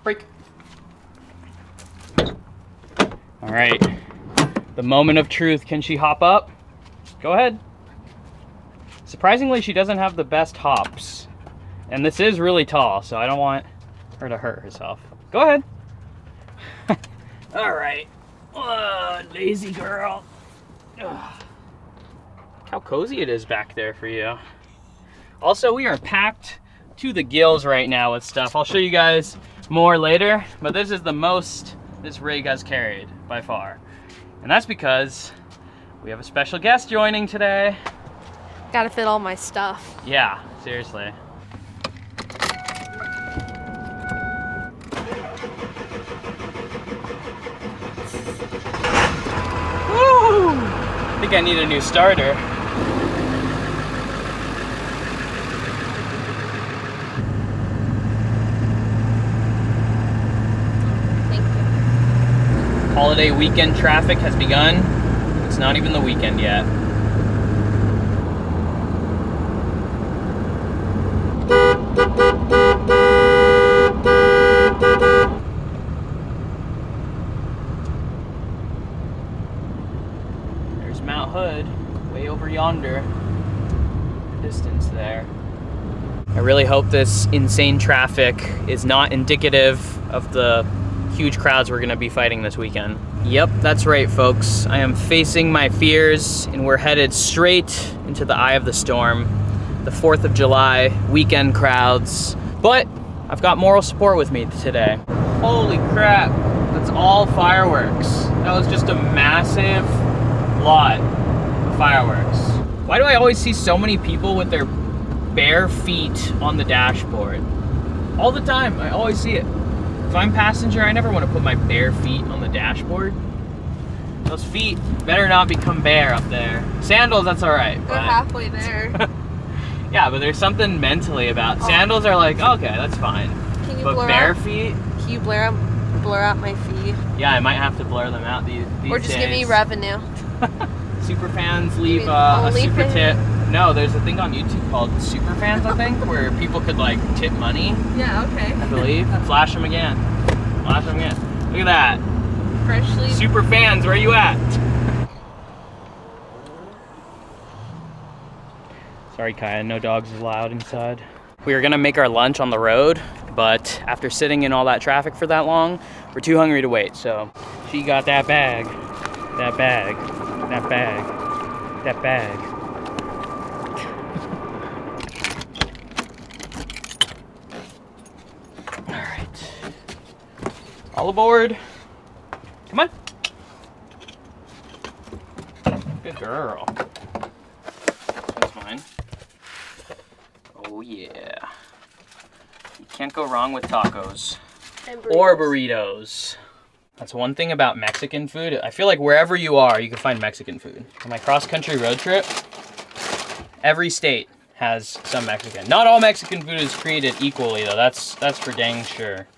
Break. All right, the moment of truth. Can she hop up? Go ahead. Surprisingly, she doesn't have the best hops. And this is really tall, so I don't want her to hurt herself. Go ahead. All right. Lazy girl. Ugh. Look how cozy it is back there for you. Also, we are packed to the gills right now with stuff. I'll show you guys more later, but this is the most this rig has carried by far. And that's because we have a special guest joining today. Gotta fit all my stuff. Yeah, seriously. Woo! I think I need a new starter. Thank you. Holiday weekend traffic has begun. It's not even the weekend yet. There's Mount Hood, way over yonder, distance there. I really hope this insane traffic is not indicative of the huge crowds we're gonna be fighting this weekend. Yep, that's right, folks. I am facing my fears and we're headed straight into the eye of the storm. The 4th of July weekend crowds. But I've got moral support with me today. Holy crap, that's all fireworks. That was just a massive lot of fireworks. Why do I always see so many people with their bare feet on the dashboard? All the time, I always see it. If I'm passenger, I never want to put my bare feet on the dashboard. Those feet better not become bare up there. Sandals, that's all right. We're halfway there. Yeah, but there's something mentally about sandals are like, okay, that's fine. Can you but blur bare out, feet? Can you blur out my feet? Yeah, I might have to blur them out these Or just days. give me revenue. Super fans leave a super OnlyFans? tip. No, there's a thing on YouTube called super fans, I think, where people could like tip money, Yeah, okay. I believe. Flash them again. Flash them again. Look at that. Freshly. Super fans, where you at? Sorry, Kaya, no dogs allowed inside. We were gonna make our lunch on the road, but after sitting in all that traffic for that long, we're too hungry to wait. So she got that bag, that bag, that bag, that bag. All right, all aboard. Come on. Good girl. That's mine. Oh yeah. You can't go wrong with tacos. Or burritos. That's one thing about Mexican food. I feel like wherever you are, you can find Mexican food. On my cross-country road trip, every state has some Mexican. Not all Mexican food is created equally though. That's for dang sure.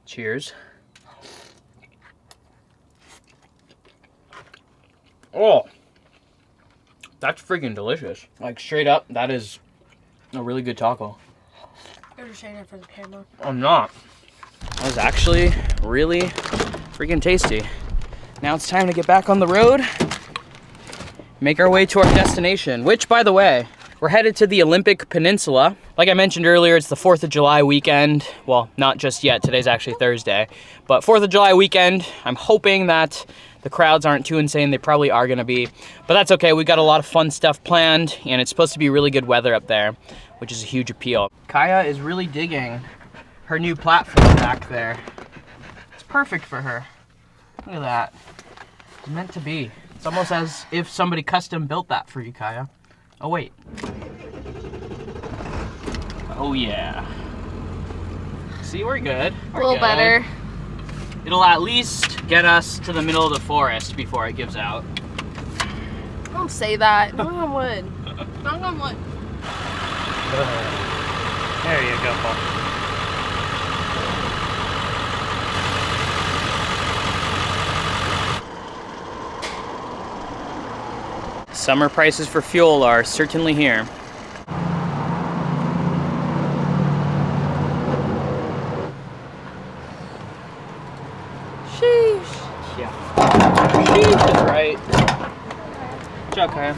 Cheers. Oh, that's freaking delicious. Like straight up, that is a really good taco. You're just saying it for the camera. I'm not. That was actually really freaking tasty. Now it's time to get back on the road, make our way to our destination, which by the way, we're headed to the Olympic Peninsula. Like I mentioned earlier, it's the 4th of July weekend. Well, not just yet, today's actually Thursday, but 4th of July weekend. I'm hoping that the crowds aren't too insane. They probably are gonna be, but that's okay. We got a lot of fun stuff planned and it's supposed to be really good weather up there, which is a huge appeal. Kaya is really digging her new platform back there. It's perfect for her. Look at that. It's meant to be. It's almost as if somebody custom built that for you, Kaya. Oh wait. Oh yeah. See, we're good. We're A little good. better. It'll at least get us to the middle of the forest before it gives out. Don't say that. Knock on wood. Knock on wood. There you go. Summer prices for fuel are certainly here. okay.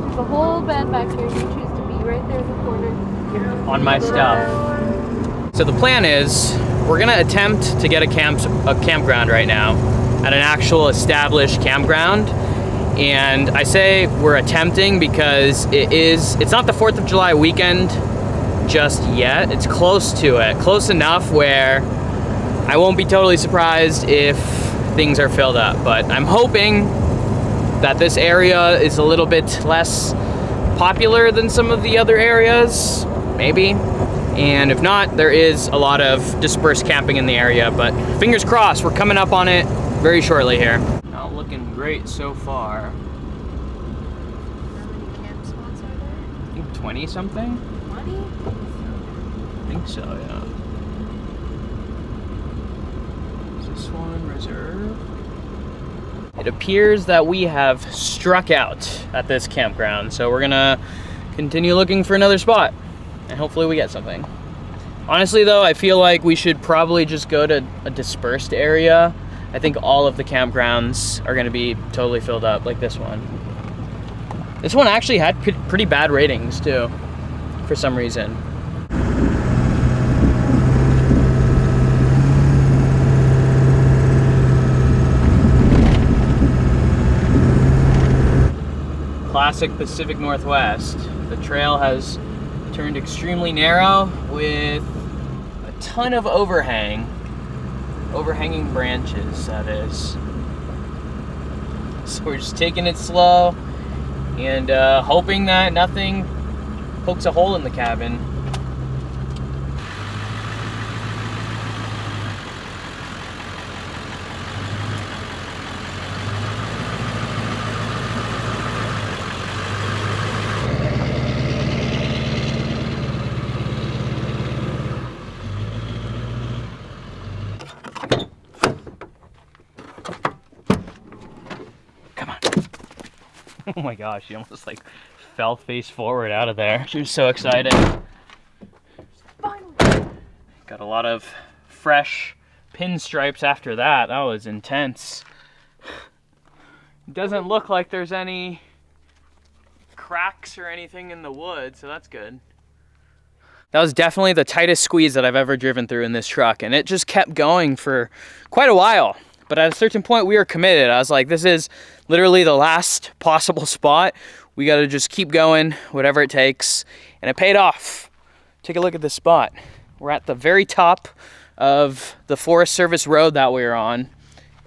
There's a whole bed back here. You choose to be right there in the corner. On my stuff. So the plan is, we're gonna attempt to get a campground right now at an actual established campground. And I say we're attempting because it's not the 4th of July weekend just yet. It's close to it, close enough where I won't be totally surprised if things are filled up. But I'm hoping that this area is a little bit less popular than some of the other areas, maybe. And if not, there is a lot of dispersed camping in the area, but fingers crossed, we're coming up on it very shortly here. Not looking great so far. How many camp spots are there? I think 20 something? 20? I think so, yeah. Is this one reserved? It appears that we have struck out at this campground, so we're gonna continue looking for another spot, and hopefully we get something. Honestly though, I feel like we should probably just go to a dispersed area. I think all of the campgrounds are gonna be totally filled up, like this one. This one actually had pretty bad ratings too, for some reason. Classic Pacific Northwest. The trail has turned extremely narrow with a ton of overhanging branches, that is. So we're just taking it slow and hoping that nothing pokes a hole in the cabin. Oh my gosh, she almost like fell face forward out of there. She was so excited. Finally. Got a lot of fresh pinstripes after that. That was intense. It doesn't look like there's any cracks or anything in the wood, so that's good. That was definitely the tightest squeeze that I've ever driven through in this truck, and it just kept going for quite a while. But at a certain point, we were committed. I was like, this is literally the last possible spot. We gotta just keep going, whatever it takes. And it paid off. Take a look at this spot. We're at the very top of the Forest Service road that we were on.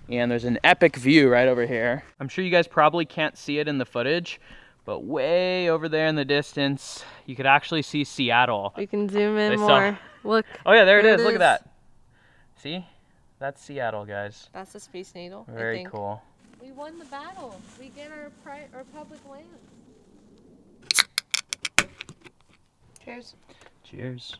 And there's an epic view right over here. I'm sure you guys probably can't see it in the footage, but way over there in the distance, you could actually see Seattle. We can zoom in They more. Look. Oh yeah, there it is. Look at that. See? That's Seattle, guys. That's the Space Needle. Very I think. cool. We won the battle. We get our public lands. Cheers. Cheers.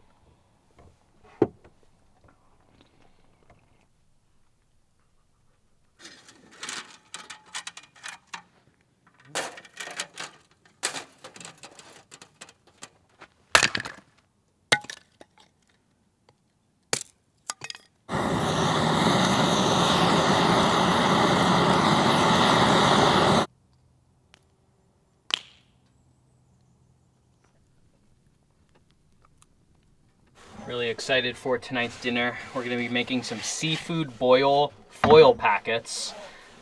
Really excited for tonight's dinner. We're gonna be making some seafood boil foil packets.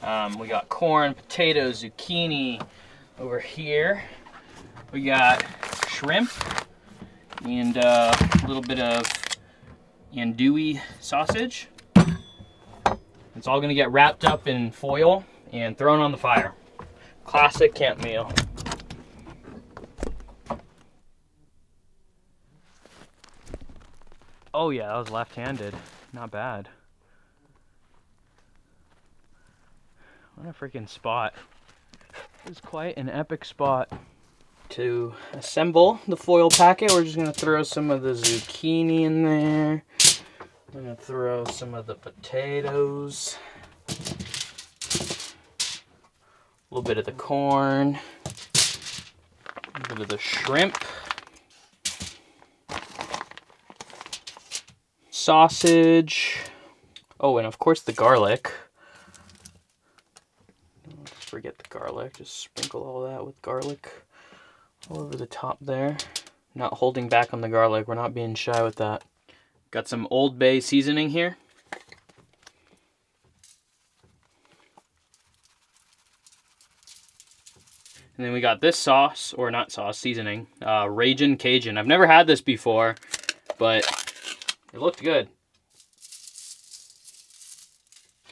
We got corn, potatoes, zucchini over here. We got shrimp and a little bit of andouille sausage. It's all gonna get wrapped up in foil and thrown on the fire. Classic camp meal. Oh yeah, that was left-handed. Not bad. What a freaking spot. This is quite an epic spot. To assemble the foil packet, we're just gonna throw some of the zucchini in there. I'm gonna throw some of the potatoes. A little bit of the corn. A little bit of the shrimp. sausage. Oh, and of course the garlic. Don't forget the garlic. Just sprinkle all that with garlic all over the top there. Not holding back on the garlic. We're not being shy with that. Got some Old Bay seasoning here. And then we got this sauce, or not sauce, seasoning, Ragin' Cajun. I've never had this before, but it looked good.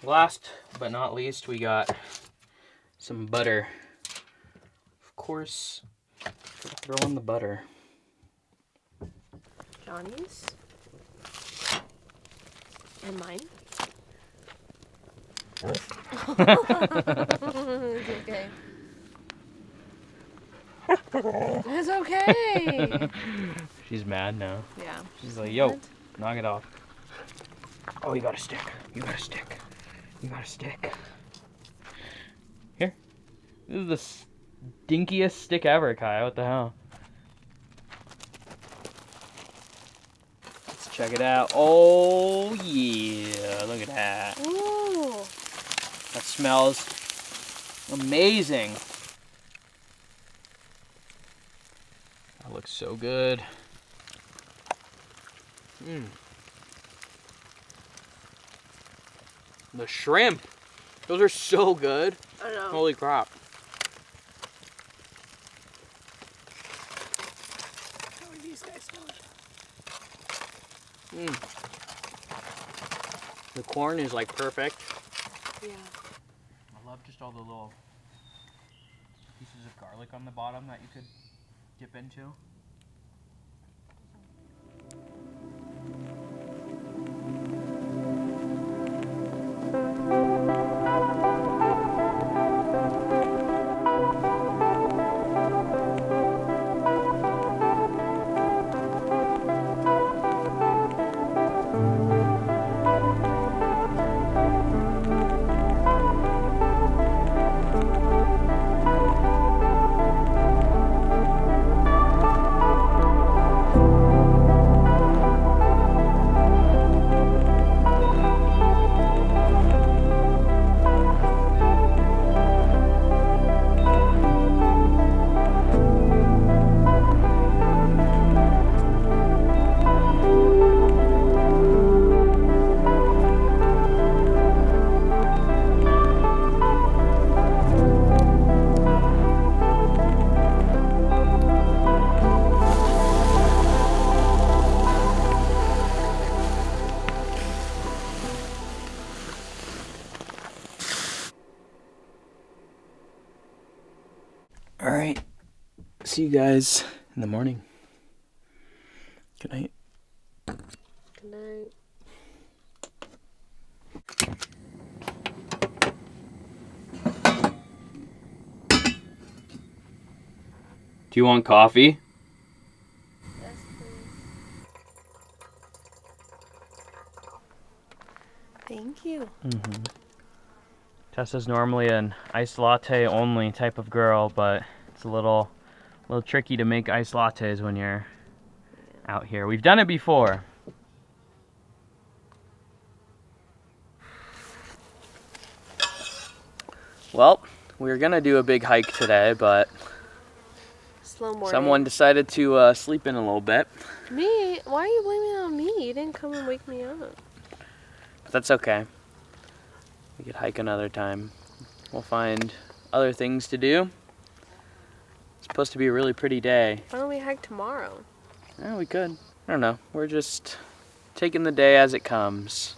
Last but not least, we got some butter. Of course, throw in the butter. Johnny's. And mine. It's okay. It's okay. She's mad now. Yeah. She's like, yo, knock it off. Oh, you got a stick. You got a stick. You got a stick. Here. This is the stinkiest stick ever, Kai. What the hell? Let's check it out. Oh, yeah. Look at that. Ooh. That smells amazing. That looks so good. The shrimp. Those are so good. I know. Holy crap. How are these guys smelling? The corn is like perfect. Yeah. I love just all the little pieces of garlic on the bottom that you could dip into. All right. See you guys in the morning. Good night. Good night. Do you want coffee? Yes, please. Thank you. Tessa's normally an iced latte only type of girl, but it's a little tricky to make iced lattes when you're out here. We've done it before. Well, we were gonna do a big hike today, but Slow morning. someone decided to sleep in a little bit. Me? Why are you blaming it on me? You didn't come and wake me up. But that's okay. We could hike another time. We'll find other things to do. It's supposed to be a really pretty day. Why don't we hike tomorrow? Yeah, we could. I don't know. We're just taking the day as it comes.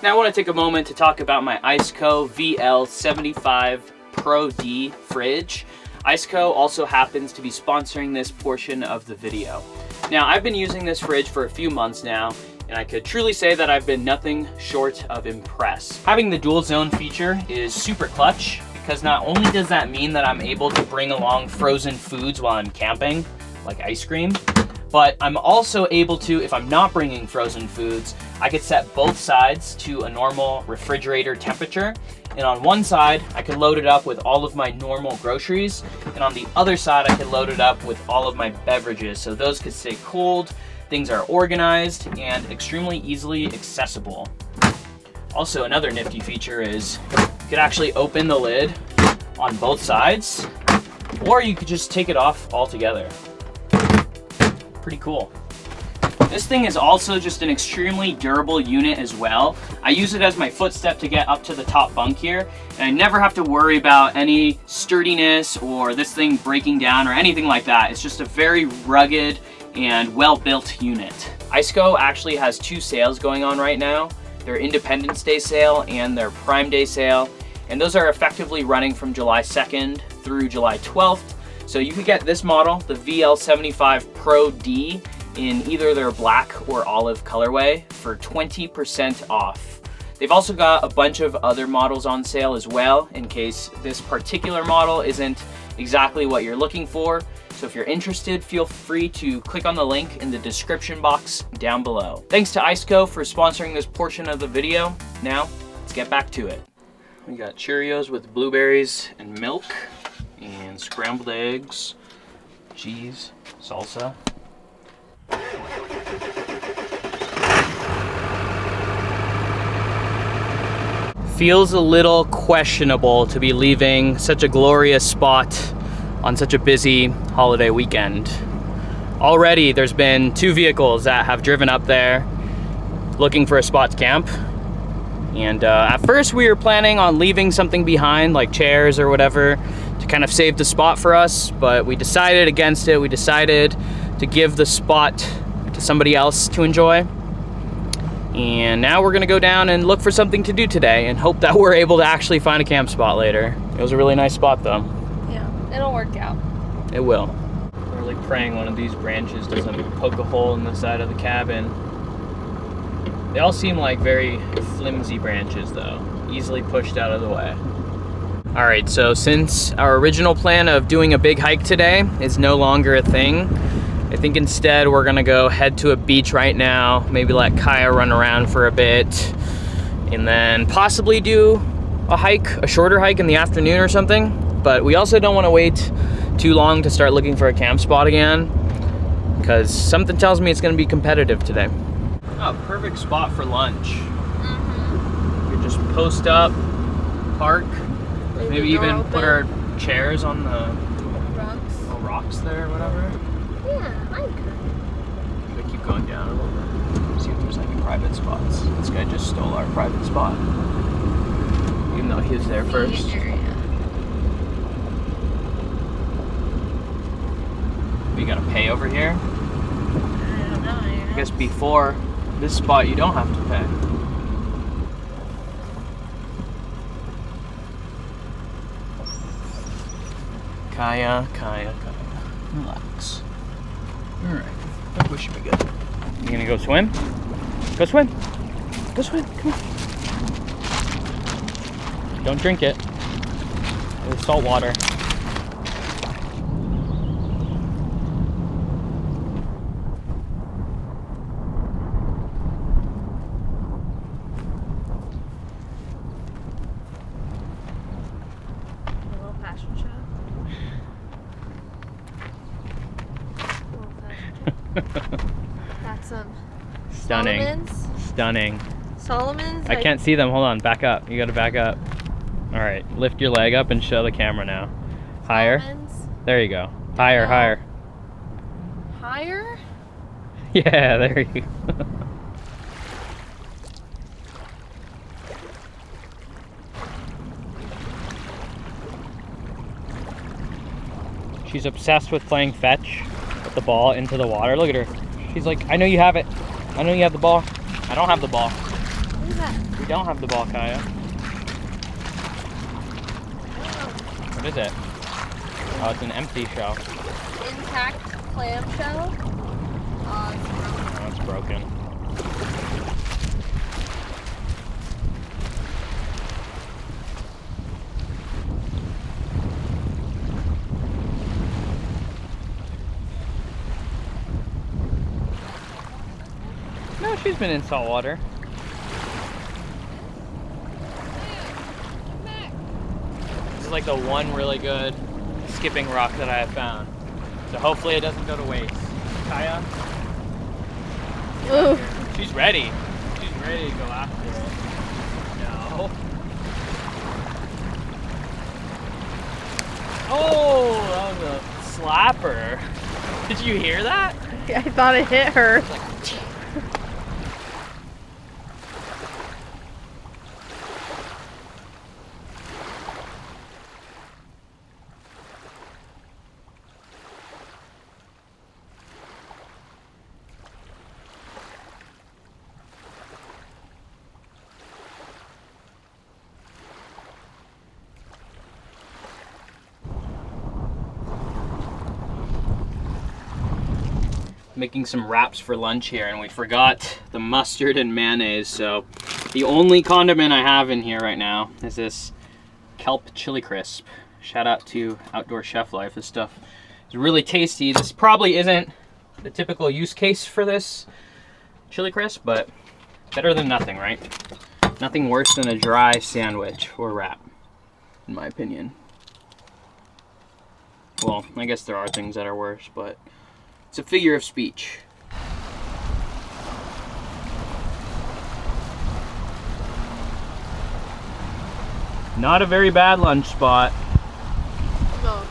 Now I want to take a moment to talk about my Iceco VL75 Pro D fridge. Iceco also happens to be sponsoring this portion of the video. Now, I've been using this fridge for a few months now, and I could truly say that I've been nothing short of impressed. Having the dual zone feature is super clutch, because not only does that mean that I'm able to bring along frozen foods while I'm camping, like ice cream, but I'm also able to, if I'm not bringing frozen foods, I could set both sides to a normal refrigerator temperature, And on one side, I can load it up with all of my normal groceries. And on the other side, I can load it up with all of my beverages. So those could stay cold, things are organized, and extremely easily accessible. Also, another nifty feature is you could actually open the lid on both sides, or you could just take it off altogether. Pretty cool. This thing is also just an extremely durable unit as well. I use it as my footstep to get up to the top bunk here, and I never have to worry about any sturdiness or this thing breaking down or anything like that. It's just a very rugged and well-built unit. Iceco actually has 2 sales going on right now, their Independence Day sale and their Prime Day sale, and those are effectively running from July 2nd through July 12th. So you could get this model, the VL75 Pro D, in either their black or olive colorway for 20% off. They've also got a bunch of other models on sale as well, in case this particular model isn't exactly what you're looking for. So if you're interested, feel free to click on the link in the description box down below. Thanks to Iceco for sponsoring this portion of the video. Now, let's get back to it. We got Cheerios with blueberries and milk, and scrambled eggs, cheese, salsa. Feels a little questionable to be leaving such a glorious spot on such a busy holiday weekend. Already there's been 2 vehicles that have driven up there looking for a spot to camp. And at first we were planning on leaving something behind, like chairs or whatever, to kind of save the spot for us, but we decided against it. We decided to give the spot to somebody else to enjoy. And now we're gonna go down and look for something to do today and hope that we're able to actually find a camp spot later. It was a really nice spot though. Yeah, it'll work out. It will. I'm really praying one of these branches doesn't poke a hole in the side of the cabin. They all seem like very flimsy branches though, easily pushed out of the way. All right, so since our original plan of doing a big hike today is no longer a thing, I think instead we're gonna go head to a beach right now, maybe let Kaya run around for a bit, and then possibly do a hike, a shorter hike in the afternoon or something. But we also don't wanna wait too long to start looking for a camp spot again, because something tells me it's gonna be competitive today. Oh, perfect spot for lunch. We could just post up, park, maybe even put our chairs on the rocks there or whatever. Yeah, I could. We keep going down a little bit. See if there's any private spots. This guy just stole our private spot. Even though he was there first. We gotta pay over here? I don't know. I guess before this spot you don't have to pay. Kaya. Relax. Alright, I think we should be good. You gonna go swim? Go swim! Go swim, come on. Don't drink it. It's salt water. That's Stunning. Solomon's? Stunning. Solomon's? I can't see them. Hold on. Back up. You gotta back up. Alright. Lift your leg up and show the camera now. Higher. Solomon's? There you go. Higher, higher. Higher? Yeah, there you go. She's obsessed with playing fetch with the ball into the water. Look at her. She's like, I know you have it. I know you have the ball. I don't have the ball. What is that? We don't have the ball, Kaya. What is it? Oh, it's an empty shell. Intact clamshell? Oh, it's broken. Oh, it's broken. No, she's been in salt water. like the one really good skipping rock that I have found. So hopefully it doesn't go to waste. Kaya? Ooh. She's ready. She's ready to go after it. No. Oh, that was a slapper. Did you hear that? I thought it hit her. Making some wraps for lunch here, and we forgot the mustard and mayonnaise, so the only condiment I have in here right now is this kelp chili crisp. Shout out to Outdoor Chef Life. This stuff is really tasty. This probably isn't the typical use case for this chili crisp, but better than nothing, right? Nothing worse than a dry sandwich or wrap, in my opinion. Well, I guess there are things that are worse, but it's a figure of speech. Not a very bad lunch spot. No.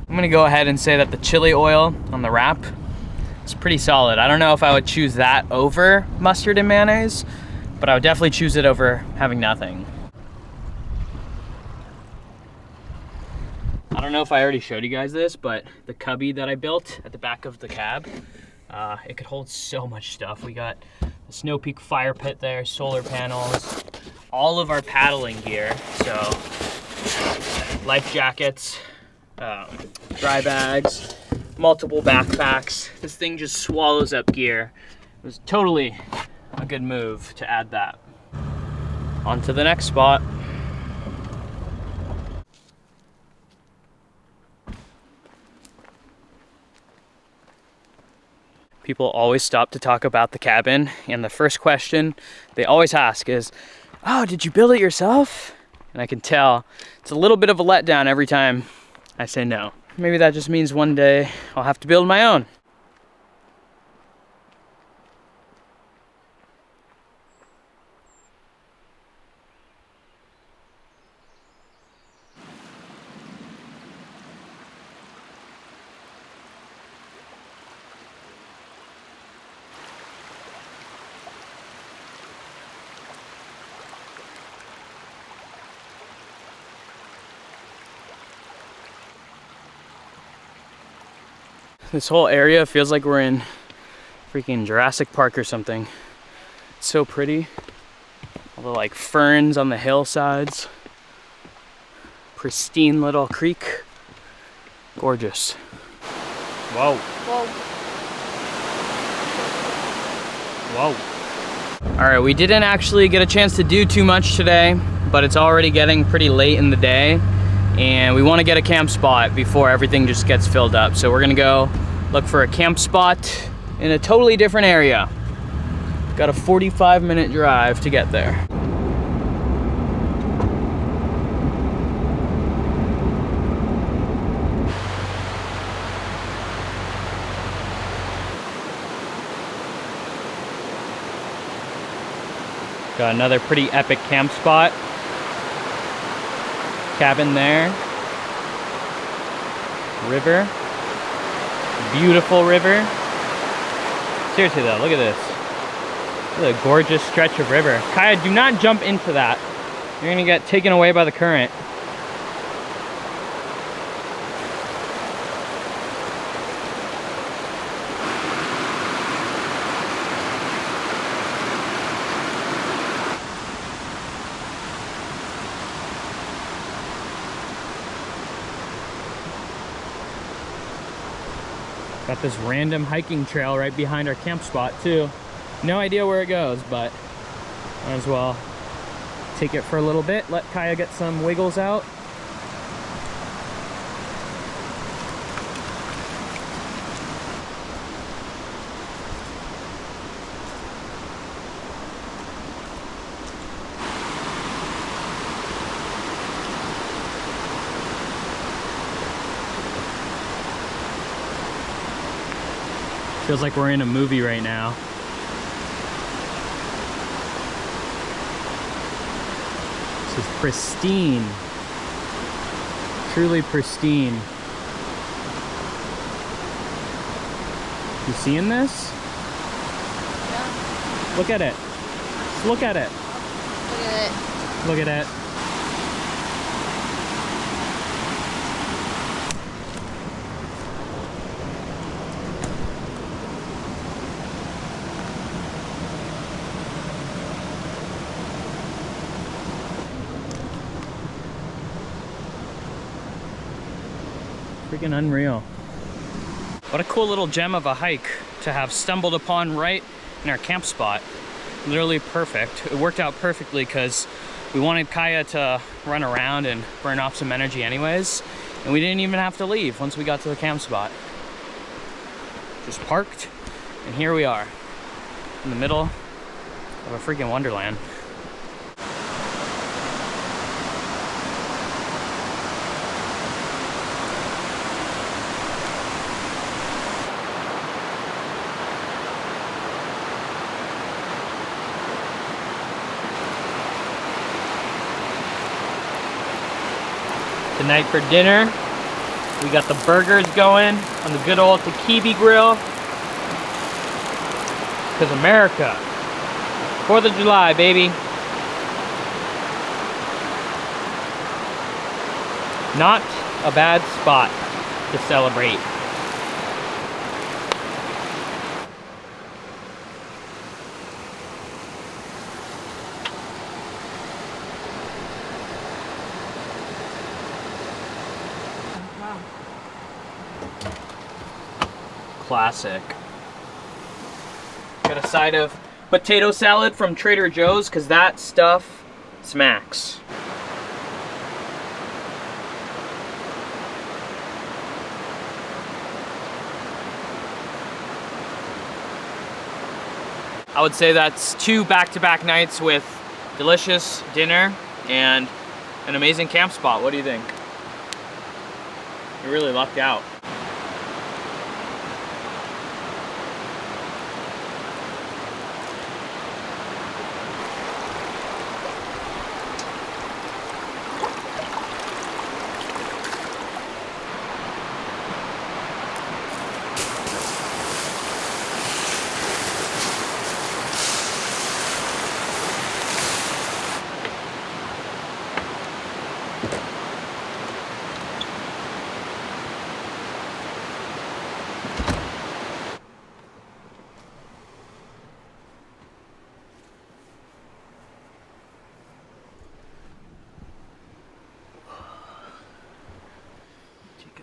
I'm gonna go ahead and say that the chili oil on the wrap is pretty solid. I don't know if I would choose that over mustard and mayonnaise, but I would definitely choose it over having nothing. I don't know if I already showed you guys this, but the cubby that I built at the back of the cab, it could hold so much stuff. We got the Snow Peak fire pit there, solar panels, all of our paddling gear. So life jackets, dry bags, multiple backpacks. This thing just swallows up gear. It was totally a good move to add that. On to the next spot. People always stop to talk about the cabin, and the first question they always ask is, "Oh, did you build it yourself?" And I can tell it's a little bit of a letdown every time I say no. Maybe that just means one day I'll have to build my own. This whole area feels like we're in freaking Jurassic Park or something. It's so pretty. All the like ferns on the hillsides. Pristine little creek. Gorgeous. Whoa. Whoa. Whoa. All right, we didn't actually get a chance to do too much today, but it's already getting pretty late in the day, and we want to get a camp spot before everything just gets filled up. So we're gonna go look for a camp spot in a totally different area. Got a 45-minute drive to get there. Got another pretty epic camp spot. Cabin there. River. Beautiful river. Seriously though, look at this. Look at a gorgeous stretch of river. Kaya, do not jump into that. You're gonna get taken away by the current. Got this random hiking trail right behind our camp spot too. No idea where it goes, but might as well take it for a little bit, let Kaya get some wiggles out. Feels like we're in a movie right now. This is pristine. Truly pristine. You seeing this? Yeah. Look at it. Just look at it. Look at it. Look at it. Freaking unreal. What a cool little gem of a hike to have stumbled upon right in our camp spot. Literally perfect. It worked out perfectly because we wanted Kaya to run around and burn off some energy anyways, and we didn't even have to leave once we got to the camp spot. Just parked, and here we are in the middle of a freaking wonderland. Tonight for dinner, we got the burgers going on the good old Takibi grill. Because America, 4th of July, baby. Not a bad spot to celebrate. Classic. Got a side of potato salad from Trader Joe's because that stuff smacks. I would say that's 2 back-to-back nights with delicious dinner and an amazing camp spot. What do you think? You really lucked out.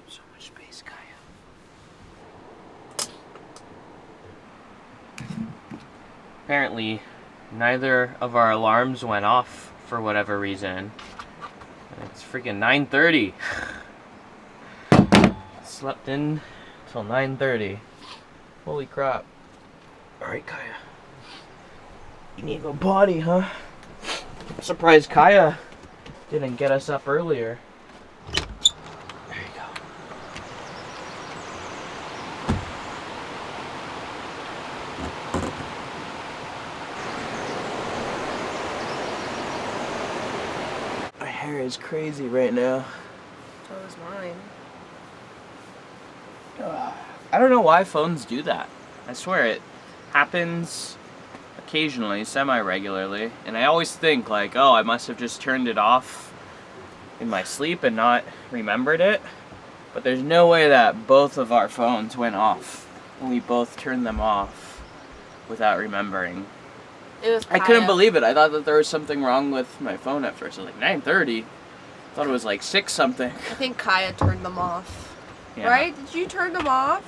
So much space, Kaya. Apparently, neither of our alarms went off for whatever reason. It's freaking 9:30. Slept in till 9:30. Holy crap. Alright, Kaya. You need to go potty, huh? I'm surprised Kaya didn't get us up earlier. My hair is crazy right now. So is mine. I don't know why phones do that. I swear it happens occasionally, semi-regularly, and I always think like, oh, I must have just turned it off in my sleep and not remembered it. But there's no way that both of our phones went off and we both turned them off without remembering. It was Kaya. I couldn't believe it. I thought that there was something wrong with my phone at first. I was like, 9:30? I thought it was like 6 something. I think Kaya turned them off. Yeah. Right? Did you turn them off?